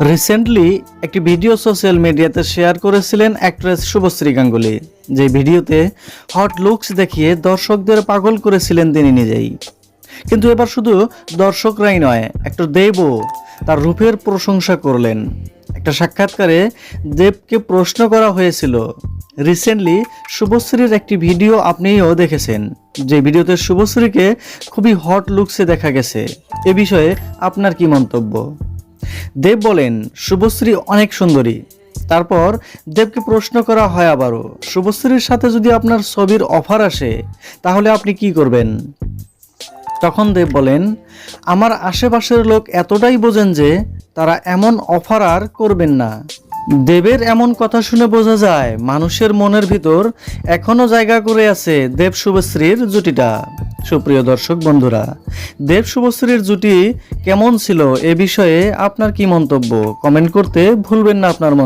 Recently একটি video social মিডিয়াতে share করেছিলেন অ্যাক্ট্রেস শুভশ্রী গাঙ্গুলী। যে ভিডিওতে হট লুকস দেখিয়ে দর্শকদের পাগল করেছিলেন তিনি নিজেই। কিন্তু এবার শুধু দর্শকরাই নয়, অ্যাক্টর দেবও তার রূপের প্রশংসা করলেন। একটা সাক্ষাৎকারে দেবকে প্রশ্ন করা হয়েছিল, রিসেন্টলি শুভশ্রীর একটি ভিডিও আপনিও দেখেছেন, যে ভিডিওতে শুভশ্রীকে খুবই হট লুকসে দেখা গেছে। এ বিষয়ে আপনার কি মন্তব্য? দেব বলেন, শুভশ্রী অনেক সুন্দরী। তারপর দেবকে প্রশ্ন করা হয় আবারও, শুভশ্রীর সাথে যদি আপনার ছবির অফার আসে তাহলে আপনি কি করবেন? তখন দেব বলেন, আমার আশেপাশের লোক এতটাই বোঝেন যে তারা এমন অফার আর করবেন না। দেবের এমন কথা শুনে বোঝা যায় মানুষের মনের ভিতর এখনো জায়গা করে আছে দেব শুভশ্রীর জুটিটা। সুপ্রিয় দর্শক বন্ধুরা, দেব শুভশ্রীর জুটি কেমন ছিল এ বিষয়ে আপনার কি মন্তব্য? কমেন্ট করতে ভুলবেন না আপনার মন্তব্য।